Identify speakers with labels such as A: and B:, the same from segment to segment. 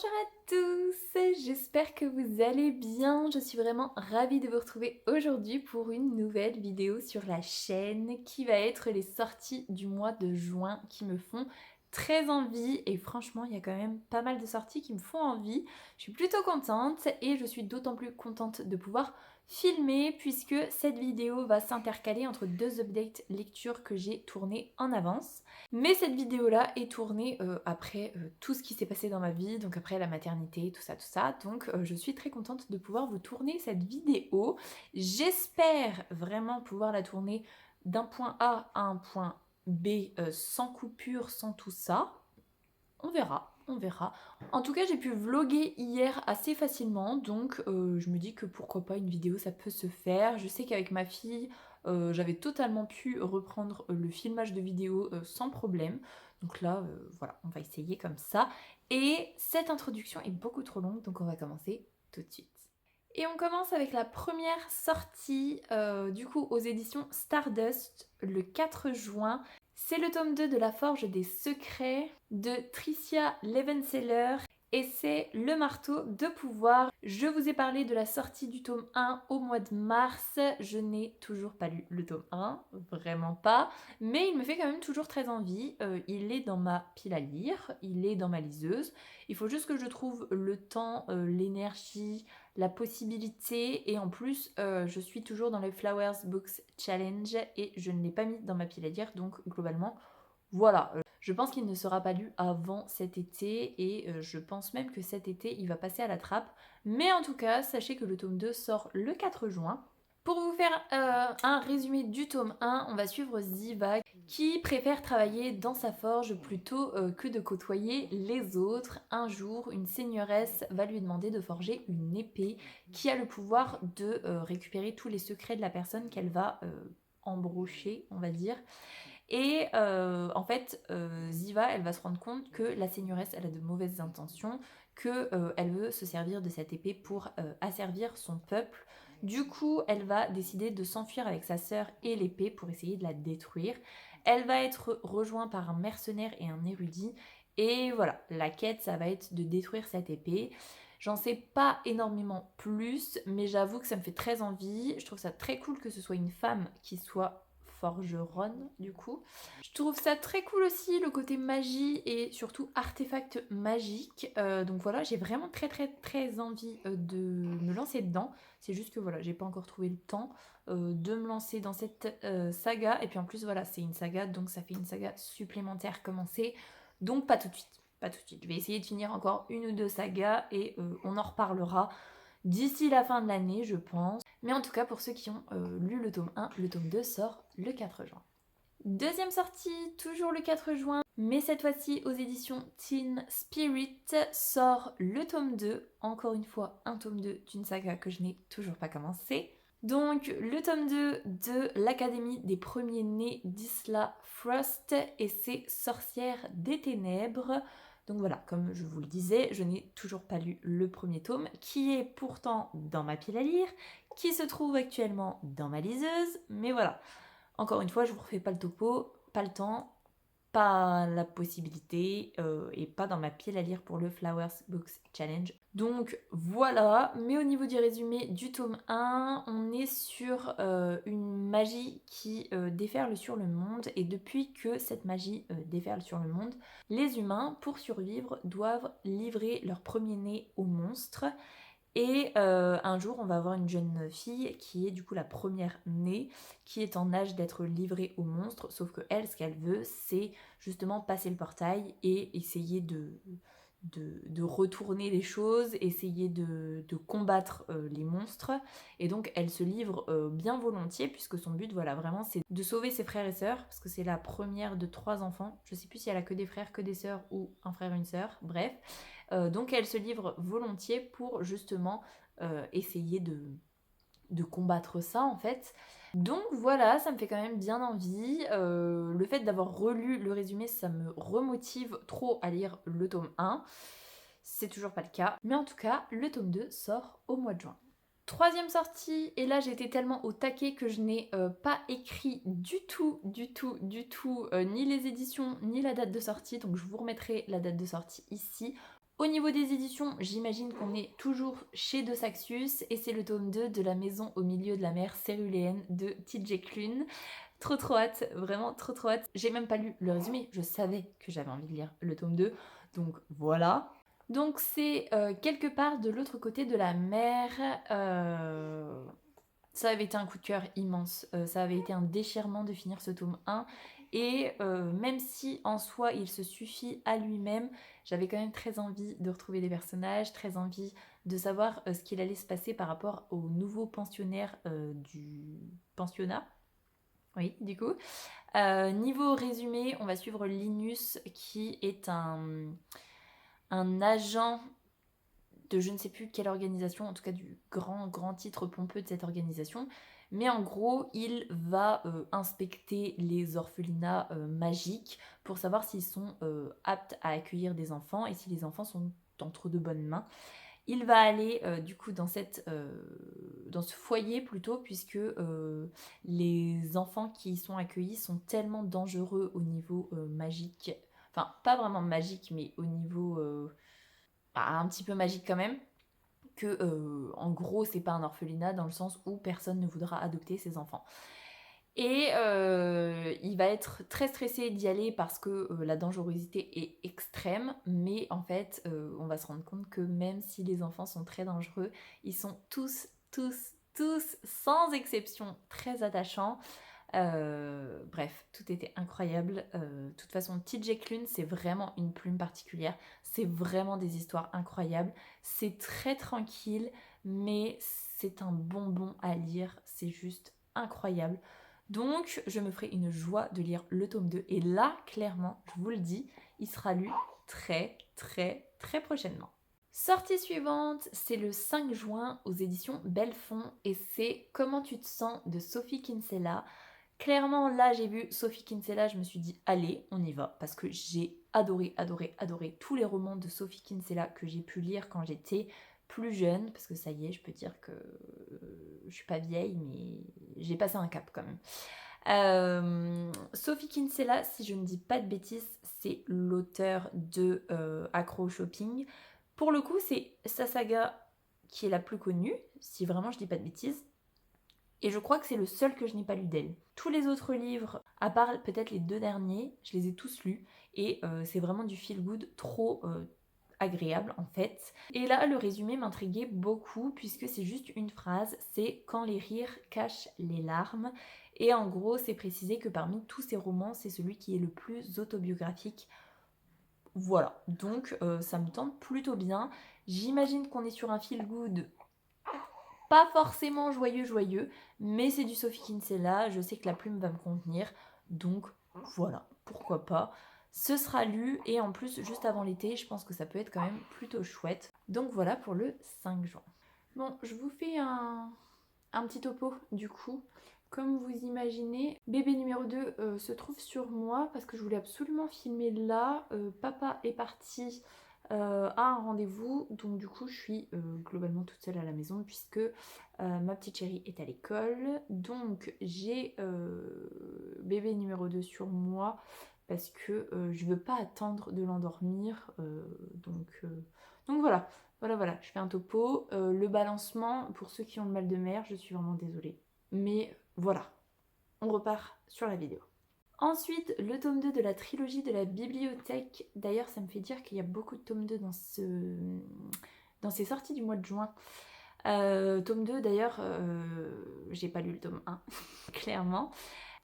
A: Bonjour à tous, j'espère que vous allez bien. Je suis vraiment ravie de vous retrouver aujourd'hui pour une nouvelle vidéo sur la chaîne qui va être les sorties du mois de juin qui me font très envie et franchement il y a quand même pas mal de sorties qui me font envie. Je suis plutôt contente et je suis d'autant plus contente de pouvoir filmer puisque cette vidéo va s'intercaler entre deux updates lecture que j'ai tournées en avance. Mais cette vidéo-là est tournée après tout ce qui s'est passé dans ma vie, donc après la maternité, tout ça. Donc je suis très contente de pouvoir vous tourner cette vidéo. J'espère vraiment pouvoir la tourner d'un point A à un point B sans coupure, sans tout ça. On verra, on verra. En tout cas, j'ai pu vlogger hier assez facilement, donc je me dis que pourquoi pas une vidéo, ça peut se faire. Je sais qu'avec ma fille, j'avais totalement pu reprendre le filmage de vidéos sans problème. Donc là, voilà, on va essayer comme ça. Et cette introduction est beaucoup trop longue, donc on va commencer tout de suite. Et on commence avec la première sortie, du coup, aux éditions Stardust, le 4 juin. C'est le tome 2 de La Forge des Secrets de Tricia Levenseller et c'est le marteau de pouvoir. Je vous ai parlé de la sortie du tome 1 au mois de mars. Je n'ai toujours pas lu le tome 1, vraiment pas, mais il me fait quand même toujours très envie. Il est dans ma pile à lire, il est dans ma liseuse. Il faut juste que je trouve le temps, l'énergie, la possibilité et en plus je suis toujours dans le Flowers Books Challenge et je ne l'ai pas mis dans ma pile à lire donc globalement voilà. Je pense qu'il ne sera pas lu avant cet été et je pense même que cet été il va passer à la trappe, mais en tout cas sachez que le tome 2 sort le 4 juin. Pour vous faire un résumé du tome 1, on va suivre Ziva qui préfère travailler dans sa forge plutôt que de côtoyer les autres. Un jour, une seigneuresse va lui demander de forger une épée qui a le pouvoir de récupérer tous les secrets de la personne qu'elle va embrocher, on va dire. Et en fait, Ziva, elle va se rendre compte que la seigneuresse, elle a de mauvaises intentions, qu'elle veut se servir de cette épée pour asservir son peuple. Du coup, elle va décider de s'enfuir avec sa sœur et l'épée pour essayer de la détruire. Elle va être rejointe par un mercenaire et un érudit. Et voilà, la quête, ça va être de détruire cette épée. J'en sais pas énormément plus, mais j'avoue que ça me fait très envie. Je trouve ça très cool que ce soit une femme qui soit forgeronne du coup. Je trouve ça très cool aussi le côté magie et surtout artefact magique. Donc voilà, j'ai vraiment très envie de me lancer dedans. C'est juste que voilà, j'ai pas encore trouvé le temps de me lancer dans cette saga. Et puis en plus voilà, c'est une saga donc ça fait une saga supplémentaire commencée. Donc pas tout de suite. Pas tout de suite. Je vais essayer de finir encore une ou deux sagas et on en reparlera d'ici la fin de l'année, je pense. Mais en tout cas, pour ceux qui ont lu le tome 1, le tome 2 sort le 4 juin. Deuxième sortie, toujours le 4 juin, mais cette fois-ci aux éditions Teen Spirit, sort le tome 2, encore une fois un tome 2 d'une saga que je n'ai toujours pas commencé. Donc le tome 2 de l'Académie des premiers-nés d'Isla Frost et ses sorcières des ténèbres. Donc voilà, comme je vous le disais, je n'ai toujours pas lu le premier tome, qui est pourtant dans ma pile à lire, qui se trouve actuellement dans ma liseuse, mais voilà. Encore une fois, je vous refais pas le topo, pas le temps, pas la possibilité et pas dans ma pile à lire pour le Flowers Books Challenge. Donc voilà, mais au niveau du résumé du tome 1, on est sur une magie qui déferle sur le monde et depuis que cette magie déferle sur le monde, les humains, pour survivre, doivent livrer leur premier-né aux monstres. Et un jour, on va avoir une jeune fille qui est du coup la première née, qui est en âge d'être livrée aux monstres, sauf que elle, ce qu'elle veut, c'est justement passer le portail et essayer de retourner les choses, essayer de combattre les monstres. Et donc, elle se livre bien volontiers, puisque son but, voilà, vraiment, c'est de sauver ses frères et sœurs, parce que c'est la première de 3 enfants. Je sais plus si elle a que des frères, que des sœurs, ou un frère et une sœur, bref. Donc elle se livre volontiers pour justement essayer de combattre ça en fait. Donc voilà, ça me fait quand même bien envie. Le fait d'avoir relu le résumé, ça me remotive trop à lire le tome 1. C'est toujours pas le cas. Mais en tout cas, le tome 2 sort au mois de juin. Troisième sortie, et là j'étais tellement au taquet que je n'ai pas écrit du tout, ni les éditions, ni la date de sortie, donc je vous remettrai la date de sortie ici. Au niveau des éditions, j'imagine qu'on est toujours chez De Saxus et c'est le tome 2 de La maison au milieu de la mer céruléenne de TJ Klune. Trop hâte, vraiment trop hâte. J'ai même pas lu le résumé, je savais que j'avais envie de lire le tome 2, donc voilà. Donc c'est quelque part de l'autre côté de la mer. Ça avait été un coup de cœur immense, ça avait été un déchirement de finir ce tome 1. Et même si en soi il se suffit à lui-même, j'avais quand même très envie de retrouver des personnages, très envie de savoir ce qu'il allait se passer par rapport aux nouveaux pensionnaires du pensionnat. Oui, du coup. Niveau résumé, on va suivre Linus qui est un agent de je ne sais plus quelle organisation, en tout cas du grand titre pompeux de cette organisation. Mais en gros, il va inspecter les orphelinats magiques pour savoir s'ils sont aptes à accueillir des enfants et si les enfants sont entre de bonnes mains. Il va aller du coup dans ce foyer plutôt, puisque les enfants qui y sont accueillis sont tellement dangereux au niveau magique, enfin pas vraiment magique mais au niveau un petit peu magique quand même, que en gros c'est pas un orphelinat dans le sens où personne ne voudra adopter ces enfants. Et il va être très stressé d'y aller parce que la dangerosité est extrême, mais en fait on va se rendre compte que même si les enfants sont très dangereux, ils sont tous sans exception très attachants. Bref, tout était incroyable. De toute façon, TJ Klune, c'est vraiment une plume particulière. C'est vraiment des histoires incroyables. C'est très tranquille, mais c'est un bonbon à lire. C'est juste incroyable. Donc, je me ferai une joie de lire le tome 2. Et là, clairement, je vous le dis, il sera lu très prochainement. Sortie suivante, c'est le 5 juin aux éditions Belfond et c'est Comment tu te sens de Sophie Kinsella. Clairement, là, j'ai vu Sophie Kinsella, je me suis dit, allez, on y va, parce que j'ai adoré tous les romans de Sophie Kinsella que j'ai pu lire quand j'étais plus jeune, parce que ça y est, je peux dire que je suis pas vieille, mais j'ai passé un cap quand même. Sophie Kinsella, si je ne dis pas de bêtises, c'est l'auteur de Accro au shopping. Pour le coup, c'est sa saga qui est la plus connue, si vraiment je dis pas de bêtises. Et je crois que c'est le seul que je n'ai pas lu d'elle. Tous les autres livres, à part peut-être les 2 derniers, je les ai tous lus. Et c'est vraiment du feel good trop agréable en fait. Et là, le résumé m'intriguait beaucoup puisque c'est juste une phrase, c'est quand les rires cachent les larmes. Et en gros, c'est précisé que parmi tous ces romans, c'est celui qui est le plus autobiographique. Voilà, donc ça me tente plutôt bien. J'imagine qu'on est sur un feel good pas forcément joyeux, mais c'est du Sophie Kinsella, je sais que la plume va me contenir, donc voilà, pourquoi pas. Ce sera lu et en plus juste avant l'été, je pense que ça peut être quand même plutôt chouette. Donc voilà pour le 5 juin. Bon, je vous fais un petit topo du coup. Comme vous imaginez, bébé numéro 2 se trouve sur moi parce que je voulais absolument filmer là. Papa est parti à un rendez-vous, donc du coup je suis globalement toute seule à la maison puisque ma petite chérie est à l'école. Donc j'ai bébé numéro 2 sur moi parce que je veux pas attendre de l'endormir. Donc voilà. Voilà, je fais un topo. Le balancement, pour ceux qui ont le mal de mer, je suis vraiment désolée. Mais voilà, on repart sur la vidéo. Ensuite, le tome 2 de la trilogie de la bibliothèque. D'ailleurs, ça me fait dire qu'il y a beaucoup de tomes 2 dans ces sorties du mois de juin. Tome 2, d'ailleurs, j'ai pas lu le tome 1, clairement.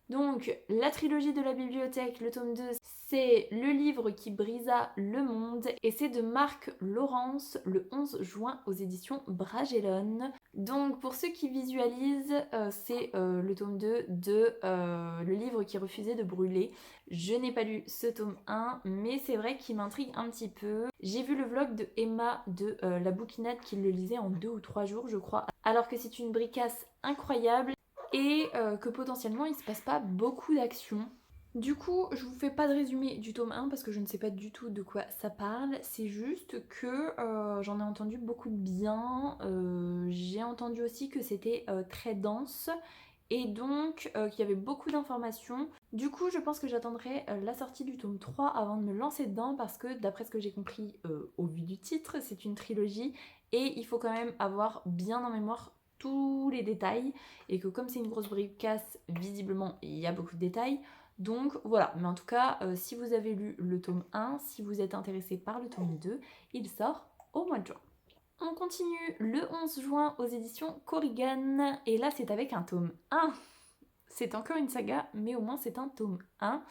A: Donc, la trilogie de la bibliothèque, le tome 2, c'est le livre qui brisa le monde et c'est de Marc Laurence le 11 juin aux éditions Bragelonne. Donc, pour ceux qui visualisent, c'est le tome 2 de le livre qui refusait de brûler. Je n'ai pas lu ce tome 1, mais c'est vrai qu'il m'intrigue un petit peu. J'ai vu le vlog de Emma de la bouquinade qui le lisait en 2 ou 3 jours, je crois, alors que c'est une bricasse incroyable et que potentiellement il se passe pas beaucoup d'actions. Du coup, je vous fais pas de résumé du tome 1 parce que je ne sais pas du tout de quoi ça parle. C'est juste que j'en ai entendu beaucoup de bien. J'ai entendu aussi que c'était très dense et donc qu'il y avait beaucoup d'informations. Du coup, je pense que j'attendrai la sortie du tome 3 avant de me lancer dedans parce que d'après ce que j'ai compris au vu du titre, c'est une trilogie et il faut quand même avoir bien en mémoire tous les détails et que comme c'est une grosse bricasse, visiblement il y a beaucoup de détails. Donc voilà, mais en tout cas, si vous avez lu le tome 1, si vous êtes intéressé par le tome 2, il sort au mois de juin. On continue le 11 juin aux éditions Korrigan, et là c'est avec un tome 1. C'est encore une saga, mais au moins c'est un tome 1.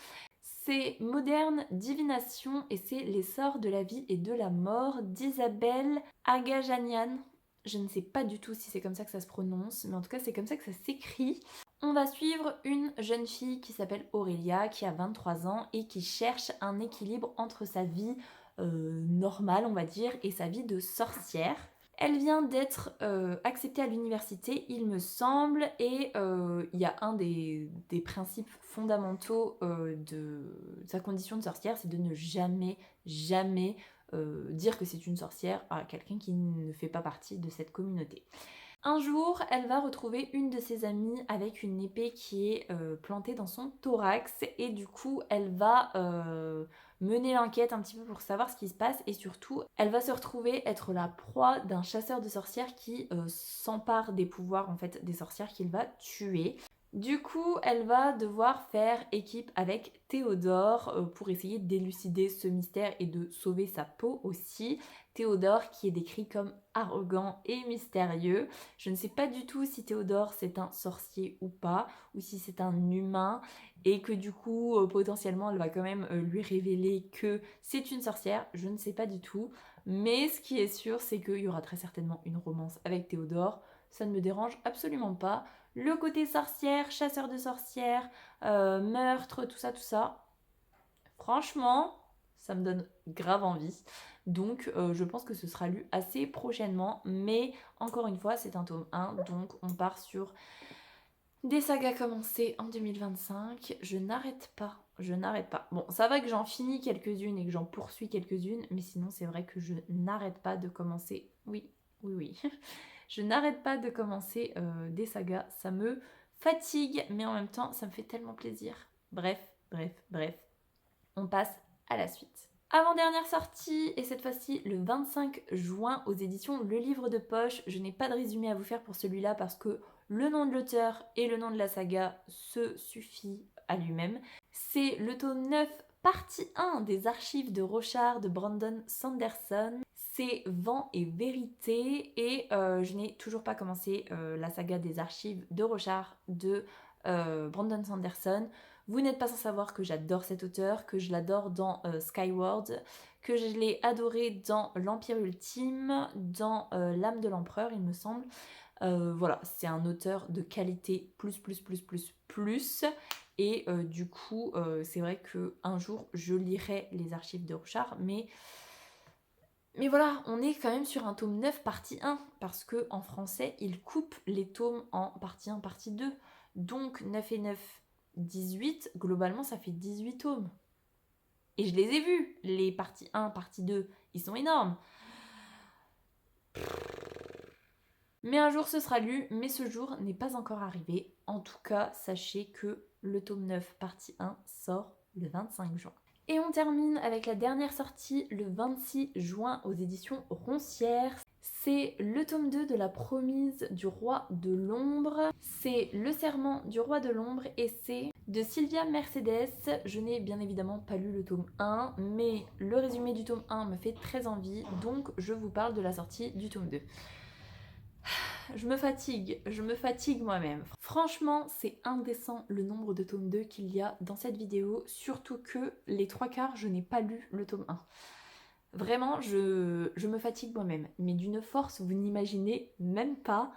A: C'est Moderne Divination et c'est Les sorts de la vie et de la mort d'Isabelle Agajanian. Je ne sais pas du tout si c'est comme ça que ça se prononce, mais en tout cas c'est comme ça que ça s'écrit. On va suivre une jeune fille qui s'appelle Aurélia, qui a 23 ans et qui cherche un équilibre entre sa vie normale, on va dire, et sa vie de sorcière. Elle vient d'être acceptée à l'université, il me semble, et il y a un des principes fondamentaux de sa condition de sorcière, c'est de ne jamais, jamais dire que c'est une sorcière à quelqu'un qui ne fait pas partie de cette communauté. Un jour, elle va retrouver une de ses amies avec une épée qui est plantée dans son thorax et du coup, elle va mener l'enquête un petit peu pour savoir ce qui se passe et surtout, elle va se retrouver être la proie d'un chasseur de sorcières qui s'empare des pouvoirs en fait des sorcières qu'il va tuer. Du coup, elle va devoir faire équipe avec Théodore pour essayer d'élucider ce mystère et de sauver sa peau aussi. Théodore qui est décrit comme arrogant et mystérieux. Je ne sais pas du tout si Théodore c'est un sorcier ou pas, ou si c'est un humain, et que du coup potentiellement elle va quand même lui révéler que c'est une sorcière. Je ne sais pas du tout, mais ce qui est sûr c'est qu'il y aura très certainement une romance avec Théodore. Ça ne me dérange absolument pas. Le côté sorcière, chasseur de sorcières, meurtre, tout ça, franchement, ça me donne grave envie. Donc je pense que ce sera lu assez prochainement. Mais encore une fois, c'est un tome 1, donc on part sur des sagas commencées en 2025. Je n'arrête pas, je n'arrête pas. Bon, ça va que j'en finis quelques-unes et que j'en poursuis quelques-unes, mais sinon c'est vrai que je n'arrête pas de commencer. Oui, oui, oui. Je n'arrête pas de commencer des sagas. Ça me fatigue, mais en même temps, ça me fait tellement plaisir. Bref, bref, bref. On passe à la suite. Avant-dernière sortie, et cette fois-ci le 25 juin aux éditions Le Livre de Poche. Je n'ai pas de résumé à vous faire pour celui-là parce que le nom de l'auteur et le nom de la saga se suffit à lui-même. C'est le tome 9, partie 1 des archives de Rochard de Brandon Sanderson. C'est Vent et Vérité et je n'ai toujours pas commencé la saga des archives de Rochard de Brandon Sanderson. Vous n'êtes pas sans savoir que j'adore cet auteur, que je l'adore dans Skyward, que je l'ai adoré dans L'Empire Ultime, dans L'âme de l'Empereur, il me semble. Voilà, c'est un auteur de qualité plus. Et du coup, c'est vrai qu'un jour, je lirai les archives de Rochard, mais voilà, on est quand même sur un tome 9, partie 1, parce que en français, il coupe les tomes en partie 1, partie 2. Donc 9 et 9, 18, globalement ça fait 18 tomes. Et je les ai vus, les parties 1, partie 2, ils sont énormes. Mais un jour ce sera lu, mais ce jour n'est pas encore arrivé. En tout cas, sachez que le tome 9, partie 1, sort le 25 juin. Et on termine avec la dernière sortie le 26 juin aux éditions Roncières. C'est le tome 2 de La Promise du Roi de l'Ombre. C'est Le Serment du Roi de l'Ombre et c'est de Sylvia Mercedes. Je n'ai bien évidemment pas lu le tome 1, mais le résumé du tome 1 me fait très envie, donc je vous parle de la sortie du tome 2. Je me fatigue moi-même. Franchement, c'est indécent le nombre de tomes 2 qu'il y a dans cette vidéo, surtout que les 3/4, je n'ai pas lu le tome 1. Vraiment, je me fatigue moi-même, mais d'une force, vous n'imaginez même pas.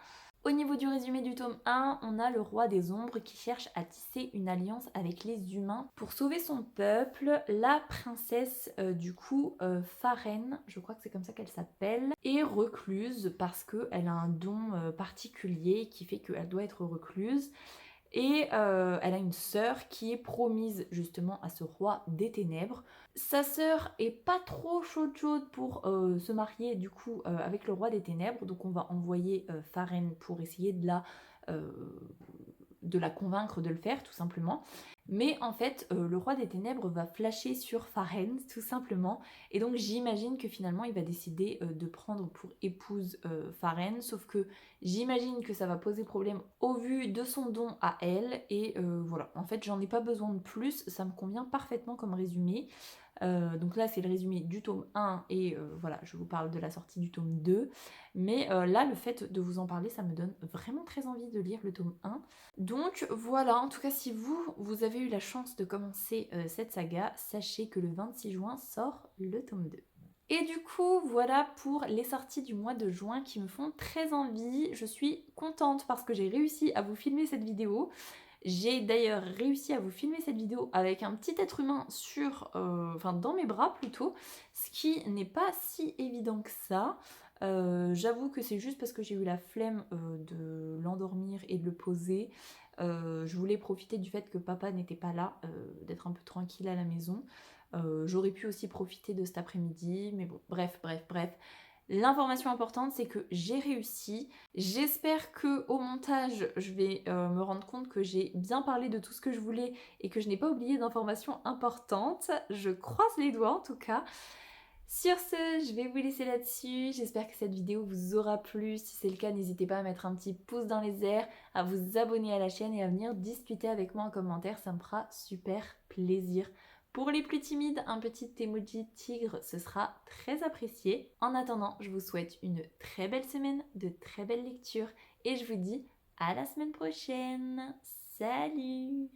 A: Au niveau du résumé du tome 1, on a le roi des ombres qui cherche à tisser une alliance avec les humains pour sauver son peuple. La princesse, Faren, je crois que c'est comme ça qu'elle s'appelle, est recluse parce qu'elle a un don particulier qui fait qu'elle doit être recluse. Et elle a une sœur qui est promise justement à ce roi des ténèbres. Sa sœur est pas trop chaude pour se marier du coup avec le roi des ténèbres, donc on va envoyer Faren pour essayer de la de la convaincre de le faire tout simplement. Mais en fait, le roi des ténèbres va flasher sur Farhane tout simplement. Et donc j'imagine que finalement il va décider de prendre pour épouse Farhane. Sauf que j'imagine que ça va poser problème au vu de son don à elle. Et voilà, en fait j'en ai pas besoin de plus, ça me convient parfaitement comme résumé. Donc là c'est le résumé du tome 1 et voilà, je vous parle de la sortie du tome 2. Mais là le fait de vous en parler, ça me donne vraiment très envie de lire le tome 1. Donc voilà, en tout cas si vous avez eu la chance de commencer cette saga, sachez que le 26 juin sort le tome 2. Et du coup, voilà pour les sorties du mois de juin qui me font très envie. Je suis contente parce que j'ai réussi à vous filmer cette vidéo. J'ai d'ailleurs réussi à vous filmer cette vidéo avec un petit être humain dans mes bras plutôt, ce qui n'est pas si évident que ça. J'avoue que c'est juste parce que j'ai eu la flemme de l'endormir et de le poser. Je voulais profiter du fait que papa n'était pas là, d'être un peu tranquille à la maison. J'aurais pu aussi profiter de cet après-midi, mais bon, bref. L'information importante, c'est que j'ai réussi. J'espère que au montage, je vais me rendre compte que j'ai bien parlé de tout ce que je voulais et que je n'ai pas oublié d'informations importantes. Je croise les doigts en tout cas. Sur ce, je vais vous laisser là-dessus. J'espère que cette vidéo vous aura plu. Si c'est le cas, n'hésitez pas à mettre un petit pouce dans les airs, à vous abonner à la chaîne et à venir discuter avec moi en commentaire. Ça me fera super plaisir. Pour les plus timides, un petit emoji tigre, ce sera très apprécié. En attendant, je vous souhaite une très belle semaine, de très belles lectures et je vous dis à la semaine prochaine. Salut!